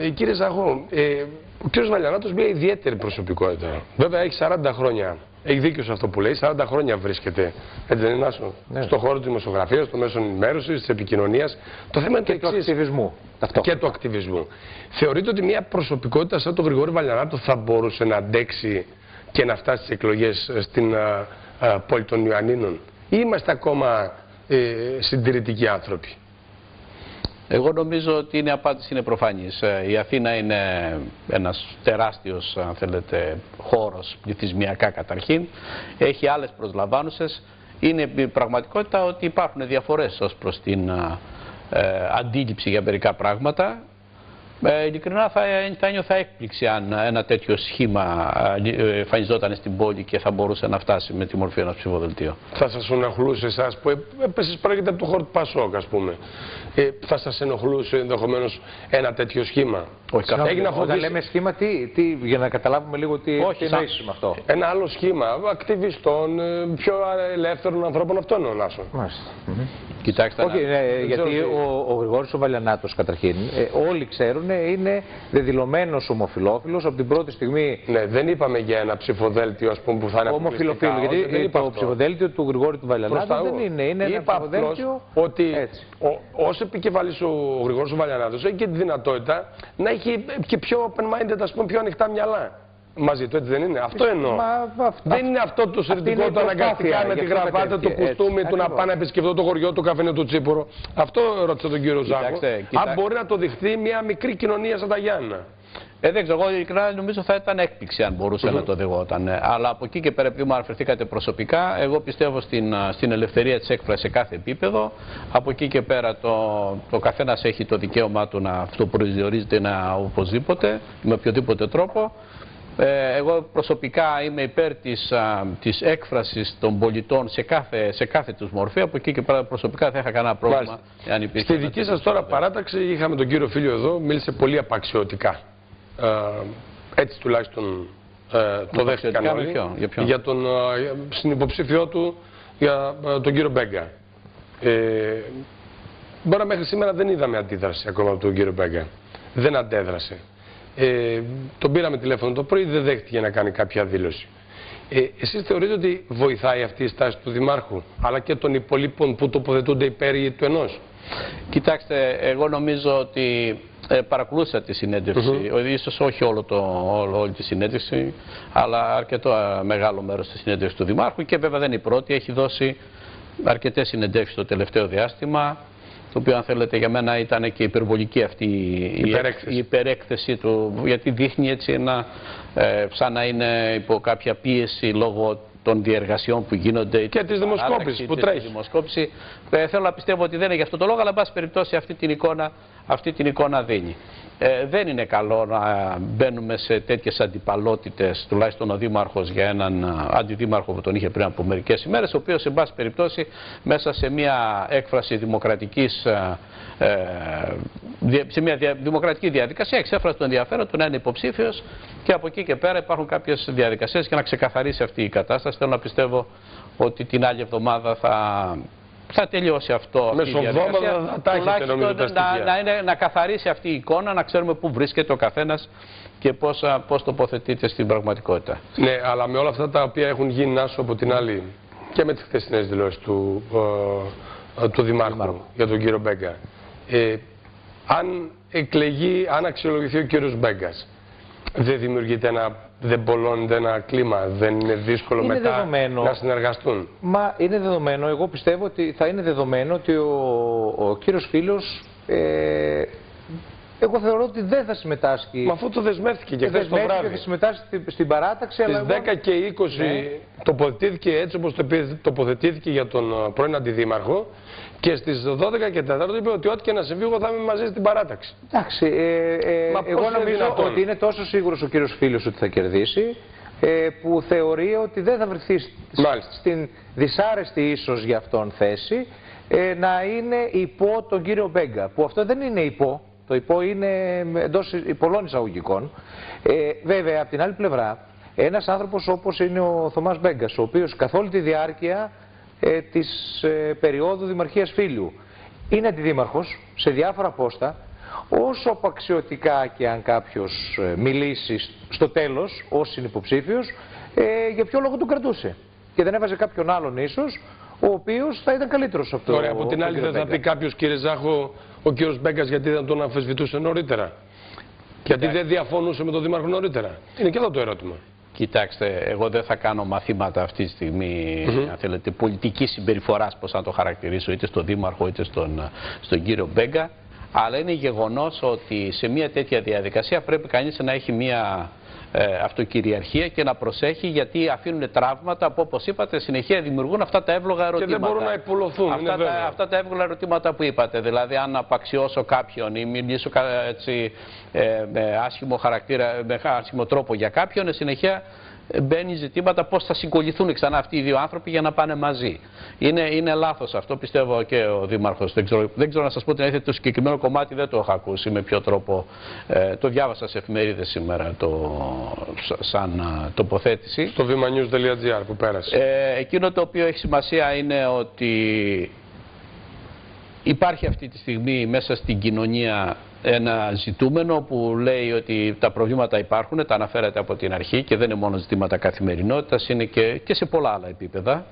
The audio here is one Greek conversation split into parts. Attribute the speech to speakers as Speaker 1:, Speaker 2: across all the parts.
Speaker 1: κύριε Ζαχό, ο κύριος Βαλιανάτος μια ιδιαίτερη προσωπικότητα. Βέβαια έχει 40 χρόνια. Έχει δίκιο σε αυτό που λέει. 40 χρόνια βρίσκεται, έτσι δεν είναι, Άσο, στον χώρο της δημοσιογραφίας, των μέσων ενημέρωσης, της επικοινωνίας. Το θέμα είναι
Speaker 2: και του ακτιβισμού.
Speaker 1: Και του ακτιβισμού. Θεωρείτε ότι μια προσωπικότητα σαν τον Γρηγόρη Βαλιανάτο θα μπορούσε να αντέξει και να φτάσει στις εκλογές στην πόλη των Ιωαννίνων, ή είμαστε ακόμα συντηρητικοί άνθρωποι?
Speaker 3: Εγώ νομίζω ότι η απάντηση είναι προφανής. Η Αθήνα είναι ένας τεράστιος, αν θέλετε, χώρος πληθυσμιακά καταρχήν. Έχει άλλες προσλαμβάνουσες. Είναι η πραγματικότητα ότι υπάρχουν διαφορές ως προς την αντίληψη για μερικά πράγματα. Ειλικρινά θα ένιωθα έκπληξη αν ένα τέτοιο σχήμα εμφανιζόταν στην πόλη και θα μπορούσε να φτάσει με τη μορφή ενός ψηφοδελτίου. Θα σας ενοχλούσε εσάς που εσείς πρόκειται από το χώρο του Πασόκ, ας πούμε? Θα σας ενοχλούσε ενδεχομένως ένα τέτοιο σχήμα?
Speaker 2: Όχι, όταν λέμε σχήμα, για να καταλάβουμε λίγο τι εννοείς με αυτό.
Speaker 1: Ένα άλλο σχήμα ακτιβιστών, πιο ελεύθερων ανθρώπων, αυτό εννοώ, Νάσο.
Speaker 3: Κοιτάξτε,
Speaker 2: όχι, γιατί ο Γρηγόρης ο Βαλιανάτος καταρχήν, όλοι ξέρουν, είναι δεδηλωμένος ομοφυλόφιλος από την πρώτη στιγμή.
Speaker 1: Ναι, δεν είπαμε για ένα ψηφοδέλτιο, ας πούμε, που θα είναι
Speaker 2: ομοφυλοφίλο, γιατί το ψηφοδέλτιο του Γρηγόρη του Βαλιανάτου δεν είναι ένα ψηφοδέλτιο.
Speaker 1: Ότι ως επικεφαλής ο Γρηγόρης ο Βαλιανάτος έχει και τη δυνατότητα να έχει και πιο open-minded, ας πούμε, πιο ανοιχτά μυαλά μαζί του, έτσι δεν είναι? Αυτό εννοώ. Δεν είναι αυτό το σερτικό του αναγκαστικά με τη γραβάτα, το κουστούμι, του να πάει να επισκεφτώ το χωριό του καφενείο του Τσίπουρο. Αυτό ρώτησα τον κύριο Ζάχο. Αν μπορεί να το δειχθεί μια μικρή κοινωνία σαν τα Γιάννα.
Speaker 3: Δεν ξέρω, εγώ ειλικρινά νομίζω θα ήταν έκπληξη αν μπορούσε να το δεχόταν. Αλλά από εκεί και πέρα, επειδή μου αναφερθήκατε προσωπικά, εγώ πιστεύω στην ελευθερία της έκφρασης σε κάθε επίπεδο. Από εκεί και πέρα το καθένας έχει το δικαίωμά του να αυτοπροσδιορίζεται οπωσδήποτε, με οποιοδήποτε τρόπο. Εγώ προσωπικά είμαι υπέρ της έκφρασης των πολιτών σε κάθε τους μορφή. Από εκεί και πέρα προσωπικά δεν είχα κανένα πρόβλημα.
Speaker 1: Στη δική σας τώρα παράταξη είχαμε τον κύριο Φίλιο εδώ, μίλησε πολύ απαξιωτικά. Έτσι τουλάχιστον το δέχτηκαν όλοι. Για τον συνυποψήφιό του, για τον κύριο Μπέγκα. Μπορεί μέχρι σήμερα δεν είδαμε αντίδραση ακόμα από τον κύριο Μπέγκα. Δεν αντέδρασε. Τον πήραμε τηλέφωνο το πρωί, δεν δέχτηκε να κάνει κάποια δήλωση. Εσείς θεωρείτε ότι βοηθάει αυτή η στάση του Δημάρχου, αλλά και των υπολείπων που τοποθετούνται υπέρ του ενός?
Speaker 3: Κοιτάξτε, εγώ νομίζω ότι παρακολούθησα τη συνέντευξη, ίσως όχι όλη τη συνέντευξη, αλλά αρκετό μεγάλο μέρος της συνέντευξης του Δημάρχου, και βέβαια δεν είναι η πρώτη, έχει δώσει αρκετές συνεντεύξεις το τελευταίο διάστημα, το οποίο αν θέλετε για μένα ήταν και υπερβολική αυτή η υπερέκθεση του, γιατί δείχνει έτσι σαν να είναι υπό κάποια πίεση λόγω των διεργασιών που γίνονται
Speaker 1: και της δημοσκόπησης που τρέχει.
Speaker 3: Θέλω να πιστεύω ότι δεν είναι για αυτό το λόγο, αλλά εν πάση περιπτώσει αυτή την εικόνα δίνει. Δεν είναι καλό να μπαίνουμε σε τέτοιες αντιπαλότητες, τουλάχιστον ο Δήμαρχος για έναν αντιδήμαρχο που τον είχε πριν από μερικές ημέρες, ο οποίος εν πάση περιπτώσει μέσα σε μια έκφραση δημοκρατικής, σε μια δημοκρατική διαδικασία εξέφρασε τον ενδιαφέρον του να είναι υποψήφιος, και από εκεί και πέρα υπάρχουν κάποιες διαδικασίες για να ξεκαθαρίσει αυτή η κατάσταση. Θέλω να πιστεύω ότι την άλλη εβδομάδα θα τελειώσει αυτό.
Speaker 1: Μεσοβδόμαδα θα έχετε, νομίζω, τα στοιχεία.
Speaker 3: Να καθαρίσει αυτή η εικόνα, να ξέρουμε πού βρίσκεται ο καθένας και πώς τοποθετείται στην πραγματικότητα.
Speaker 1: Ναι, αλλά με όλα αυτά τα οποία έχουν γίνει, Νάσο, από την άλλη, και με τις χθεσινές δηλώσεις του Δημάρχου για τον κύριο Μπέγκα, αν εκλεγεί, αν αξιολογηθεί ο κύριος Μπέγκας, δεν δημιουργείται δεν πολλώνεται ένα κλίμα, δεν είναι δύσκολο μετά να συνεργαστούν?
Speaker 2: Μα είναι δεδομένο, εγώ πιστεύω ότι θα είναι δεδομένο ότι ο κύριος Φίλος, εγώ θεωρώ ότι δεν θα συμμετάσχει.
Speaker 1: Μα αφού το δεσμεύτηκε και χθες το βράδυ.
Speaker 2: Θα συμμετάσχει στην παράταξη.
Speaker 1: Στις 10 και 20 τοποθετήθηκε έτσι όπως τοποθετήθηκε για τον πρώην αντιδήμαρχο, και στις 12 και 4 είπε ότι ό,τι και να συμβεί, εγώ θα είμαι μαζί στην παράταξη.
Speaker 2: Εντάξει, εγώ νομίζω ότι είναι τόσο σίγουρος ο κύριος Φίλος ότι θα κερδίσει, που θεωρεί ότι δεν θα βρεθεί στην δυσάρεστη ίσως για αυτόν θέση να είναι υπό τον κύριο Μπέγκα, που αυτό δεν είναι υπό. Το υπό είναι εντός πολλών εισαγωγικών. Βέβαια, από την άλλη πλευρά, ένας άνθρωπος όπως είναι ο Θωμάς Μπέγκας, ο οποίος καθ' όλη τη διάρκεια της περίοδου δημαρχίας Φίλιου είναι αντιδήμαρχος σε διάφορα πόστα, όσο απαξιωτικά και αν κάποιος μιλήσει στο τέλος, ως συνυποψήφιος, για ποιο λόγο τον κρατούσε. Και δεν έβαζε κάποιον άλλον ίσως, ο οποίος θα ήταν καλύτερος από το.
Speaker 1: Ωραία, από την άλλη δεν θα πει κάποιος, κύριε Ζάχο, ο κύριος Μπέγκας γιατί δεν τον αμφισβητούσε νωρίτερα. Γιατί δεν διαφωνούσε με τον Δήμαρχο νωρίτερα. Είναι και εδώ το ερώτημα.
Speaker 3: Κοιτάξτε, εγώ δεν θα κάνω μαθήματα αυτή τη στιγμή, αν θέλετε, πολιτική συμπεριφορά, πώς να το χαρακτηρίσω, είτε στον Δήμαρχο είτε στον κύριο Μπέγκα. Αλλά είναι γεγονός ότι σε μια τέτοια διαδικασία πρέπει κανείς να έχει μια αυτοκυριαρχία και να προσέχει, γιατί αφήνουν τραύματα που, όπως είπατε, συνεχεία δημιουργούν αυτά τα εύλογα ερωτήματα.
Speaker 1: Και δεν μπορούν να υπολωθούν.
Speaker 3: Αυτά τα εύλογα ερωτήματα που είπατε. Δηλαδή, αν απαξιώσω κάποιον ή μιλήσω έτσι, με άσχημο χαρακτήρα, με άσχημο τρόπο για κάποιον, συνεχεία μπαίνει ζητήματα πώς θα συγκολληθούν ξανά αυτοί οι δύο άνθρωποι για να πάνε μαζί. Είναι λάθος αυτό, πιστεύω και ο Δήμαρχος. Δεν ξέρω να σας πω την αλήθεια, το συγκεκριμένο κομμάτι δεν το έχω ακούσει με ποιο τρόπο. Το διάβασα σε εφημερίδες σήμερα σαν τοποθέτηση.
Speaker 1: Στο vimanews.gr που πέρασε.
Speaker 3: Εκείνο το οποίο έχει σημασία είναι ότι υπάρχει αυτή τη στιγμή μέσα στην κοινωνία ένα ζητούμενο που λέει ότι τα προβλήματα υπάρχουν, τα αναφέρατε από την αρχή και δεν είναι μόνο ζητήματα καθημερινότητας, είναι και σε πολλά άλλα επίπεδα.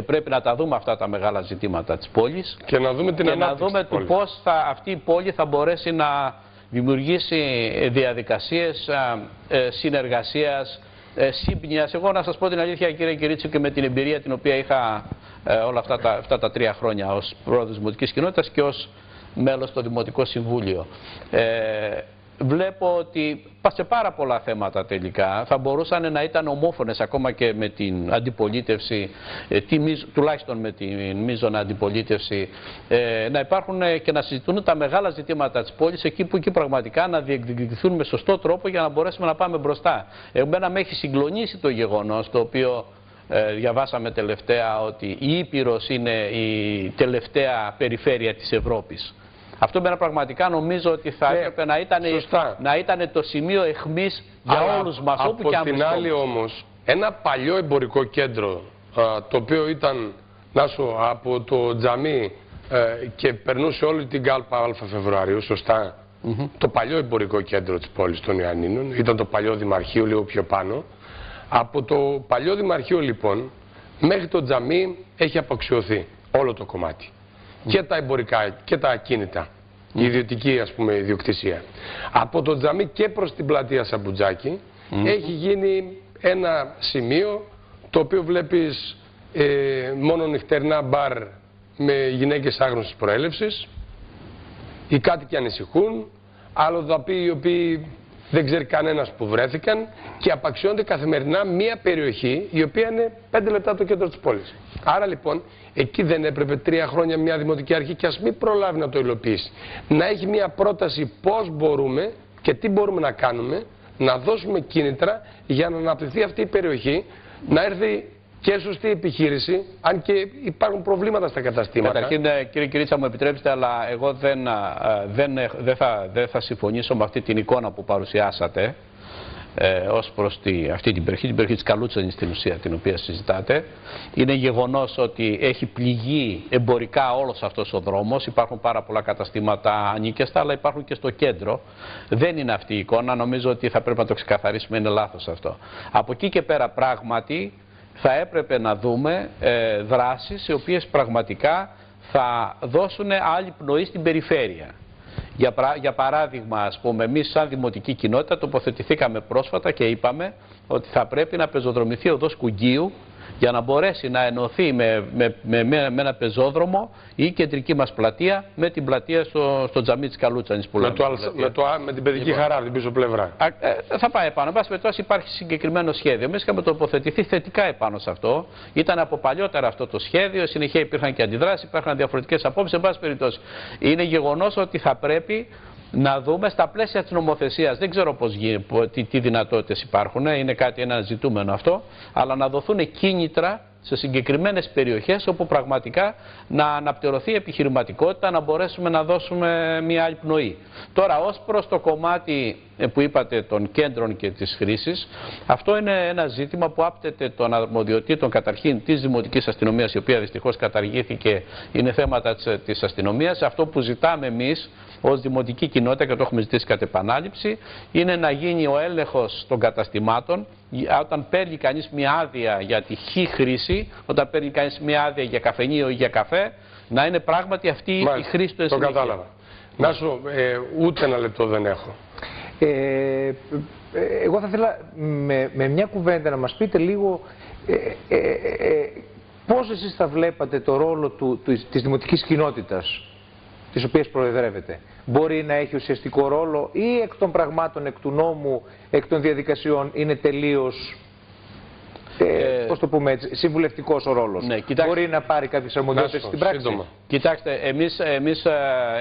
Speaker 3: Πρέπει να τα δούμε αυτά τα μεγάλα ζητήματα της πόλης
Speaker 1: και να δούμε την ανάπτυξη της πόλης.
Speaker 3: Πώς αυτή η πόλη θα μπορέσει να δημιουργήσει διαδικασίες συνεργασίας, σύμπνοιας. Εγώ να σας πω την αλήθεια, κύριε Κυρίτσου, και με την εμπειρία την οποία είχα όλα αυτά τα 3 χρόνια ως πρόεδρος Δημοτικής Κοινότητας και ως μέλος στο Δημοτικό Συμβούλιο. Βλέπω ότι σε πάρα πολλά θέματα τελικά θα μπορούσαν να ήταν ομόφωνες ακόμα και με την αντιπολίτευση, τουλάχιστον με την μείζωνα αντιπολίτευση, να υπάρχουν και να συζητούν τα μεγάλα ζητήματα της πόλης εκεί που πραγματικά να διεκδικηθούν με σωστό τρόπο για να μπορέσουμε να πάμε μπροστά. Εμένα με έχει συγκλονίσει το γεγονός το οποίο διαβάσαμε τελευταία, ότι η Ήπειρος είναι η τελευταία περιφέρεια της Ευρώπης. Αυτό μένα πραγματικά νομίζω ότι θα έπρεπε να ήταν το σημείο εχμής για όλους μας, όπου και αν βρισκόμαστε.
Speaker 1: Από την άλλη όμως, ένα παλιό εμπορικό κέντρο, το οποίο ήταν από το Τζαμί και περνούσε όλη την κάλπα Α Φεβρουαρίου, σωστά, το παλιό εμπορικό κέντρο της πόλης των Ιωαννίνων, ήταν το παλιό Δημαρχείο λίγο πιο πάνω. Από το παλιό Δημαρχείο λοιπόν μέχρι το Τζαμί έχει απαξιωθεί όλο το κομμάτι. Και τα εμπορικά και τα ακίνητα, η ιδιωτική ιδιοκτησία. Από το Τζαμί και προς την πλατεία Σαμπουτζάκη έχει γίνει ένα σημείο το οποίο βλέπεις μόνο νυχτερινά μπαρ με γυναίκες άγνωστης προέλευσης. Οι κάτοικοι ανησυχούν, αλλοδαποί οι οποίοι δεν ξέρει κανένας που βρέθηκαν και απαξιώνται καθημερινά μία περιοχή η οποία είναι 5 λεπτά από το κέντρο της πόλης. Άρα λοιπόν εκεί δεν έπρεπε 3 χρόνια μια δημοτική αρχή, και ας μην προλάβει να το υλοποιήσει, να έχει μια πρόταση πώς μπορούμε και τι μπορούμε να κάνουμε, να δώσουμε κίνητρα για να αναπτυχθεί αυτή η περιοχή, να έρθει και σωστή επιχείρηση, αν και υπάρχουν προβλήματα στα καταστήματα.
Speaker 3: Καταρχήν, κύριε Κυρίτσα, μου επιτρέψετε, αλλά εγώ δεν θα συμφωνήσω με αυτή την εικόνα που παρουσιάσατε ως προς αυτή την περιοχή της Καλούτσανης στην ουσία, την οποία συζητάτε. Είναι γεγονός ότι έχει πληγεί εμπορικά όλος αυτός ο δρόμος. Υπάρχουν πάρα πολλά καταστήματα ανίκεστα, αλλά υπάρχουν και στο κέντρο. Δεν είναι αυτή η εικόνα. Νομίζω ότι θα πρέπει να το ξεκαθαρίσουμε. Είναι λάθος αυτό. Από εκεί και πέρα, πράγματι, θα έπρεπε να δούμε δράσεις οι οποίες πραγματικά θα δώσουν άλλη πνοή στην περιφέρεια. Για παράδειγμα, ας πούμε, εμείς σαν δημοτική κοινότητα τοποθετηθήκαμε πρόσφατα και είπαμε ότι θα πρέπει να πεζοδρομηθεί ο οδός Κουγκίου για να μπορέσει να ενωθεί με ένα πεζόδρομο η κεντρική μας πλατεία με την πλατεία στο Τζαμί της Καλούτσανης που λέμε.
Speaker 1: Με την παιδική χαρά από την πίσω πλευρά.
Speaker 3: Θα πάει επάνω. Εν πάση περιπτώσει, υπάρχει συγκεκριμένο σχέδιο. Εμείς είχαμε τοποθετηθεί θετικά επάνω σε αυτό. Ήταν από παλιότερα αυτό το σχέδιο. Συνεχεία υπήρχαν και αντιδράσεις, υπήρχαν διαφορετικές απόψεις. Εν πάση περιπτώσει, είναι γεγονός ότι θα πρέπει να δούμε στα πλαίσια της νομοθεσίας. Δεν ξέρω τι δυνατότητες υπάρχουν, είναι ένα ζητούμενο αυτό, αλλά να δοθούν κίνητρα σε συγκεκριμένες περιοχές όπου πραγματικά να αναπτερωθεί η επιχειρηματικότητα, να μπορέσουμε να δώσουμε μια άλλη πνοή. Τώρα, ως προς το κομμάτι που είπατε των κέντρων και της χρήσης, αυτό είναι ένα ζήτημα που άπτεται των αρμοδιοτήτων καταρχήν της Δημοτικής Αστυνομίας, η οποία δυστυχώς καταργήθηκε, είναι θέματα της αστυνομίας. Αυτό που ζητάμε εμείς ως δημοτική κοινότητα, και το έχουμε ζητήσει κατ' επανάληψη, είναι να γίνει ο έλεγχος των καταστημάτων. Όταν παίρνει κανείς μια άδεια για τη χρήση, όταν παίρνει κανείς μια άδεια για καφενείο ή για καφέ, να είναι πράγματι αυτή η χρήση του
Speaker 1: ενσυνεχεία. Το κατάλαβα. Να σου, ούτε ένα λεπτό δεν έχω.
Speaker 2: Εγώ θα ήθελα με μια κουβέντα να μας πείτε λίγο πώς εσείς θα βλέπατε το ρόλο της δημοτικής κοινότητας, της οποίας προεδρεύετε. Μπορεί να έχει ουσιαστικό ρόλο ή εκ των πραγμάτων, εκ του νόμου, εκ των διαδικασιών είναι τελείως, πώς το πούμε έτσι, συμβουλευτικός ο ρόλος. Ναι, μπορεί να πάρει κάποιες αρμοδιότητες στην πράξη.
Speaker 1: Σύντομα.
Speaker 3: Κοιτάξτε, εμείς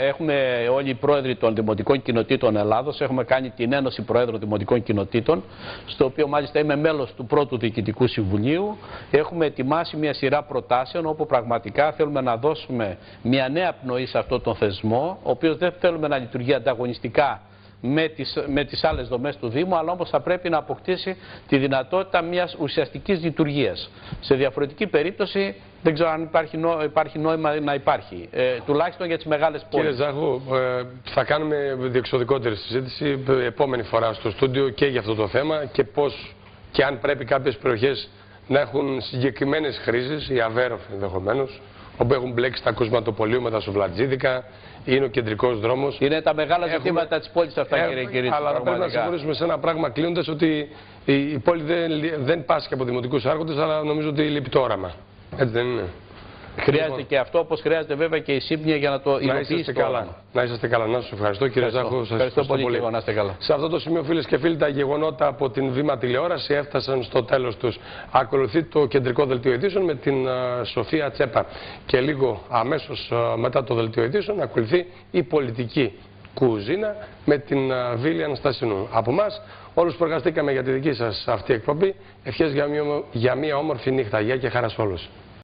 Speaker 3: έχουμε όλοι οι πρόεδροι των Δημοτικών Κοινοτήτων Ελλάδος, έχουμε κάνει την Ένωση Προέδρων Δημοτικών Κοινοτήτων, στο οποίο μάλιστα είμαι μέλος του πρώτου Διοικητικού Συμβουλίου. Έχουμε ετοιμάσει μια σειρά προτάσεων όπου πραγματικά θέλουμε να δώσουμε μια νέα πνοή σε αυτόν τον θεσμό, ο οποίος δεν θέλουμε να λειτουργεί ανταγωνιστικά με τις άλλες δομές του Δήμου, αλλά όμως θα πρέπει να αποκτήσει τη δυνατότητα μιας ουσιαστικής λειτουργίας. Σε διαφορετική περίπτωση δεν ξέρω αν υπάρχει νόημα να υπάρχει, τουλάχιστον για τις μεγάλες πόλεις.
Speaker 1: Κύριε Ζάχου, θα κάνουμε διεξοδικότερη συζήτηση επόμενη φορά στο στούντιο και για αυτό το θέμα και πώς και αν πρέπει κάποιες περιοχές να έχουν συγκεκριμένες χρήσεις, οι Αβέροφοι ενδεχομένως, όπου έχουν μπλέξει τα κοσματοπολίου με τα σουβλατζίδικα, είναι ο κεντρικός δρόμος.
Speaker 3: Είναι τα μεγάλα ζητήματα της πόλης αυτά, κύριε.
Speaker 1: Αλλά θα πρέπει να συμφωνήσουμε σε ένα πράγμα κλείνοντας, ότι η πόλη δεν πάσχει από δημοτικούς άρχοντες, αλλά νομίζω ότι λείπει το όραμα. Έτσι δεν είναι?
Speaker 3: Χρειάζεται και αυτό, όπως χρειάζεται βέβαια και η σύμπνοια για να το υλοποιήσει.
Speaker 1: Να είσαστε καλά. Να σας ευχαριστώ, κύριε Ζάχο. Σας ευχαριστώ πολύ.
Speaker 3: Να είστε καλά.
Speaker 1: Σε αυτό το σημείο, φίλες και φίλοι, τα γεγονότα από την Βήμα τηλεόραση έφτασαν στο τέλος τους. Ακολουθεί το κεντρικό δελτίο ειδήσεων με την Σοφία Τσέπα. Και λίγο αμέσως μετά το δελτίο ειδήσεων ακολουθεί η πολιτική κουζίνα με την Βίλη Αναστασινού. Από εμάς, όλους που εργαστήκαμε για τη δική σας αυτή εκπομπή, ευχές για μια όμορφη νύχτα. Γεια και χαρά σε όλους.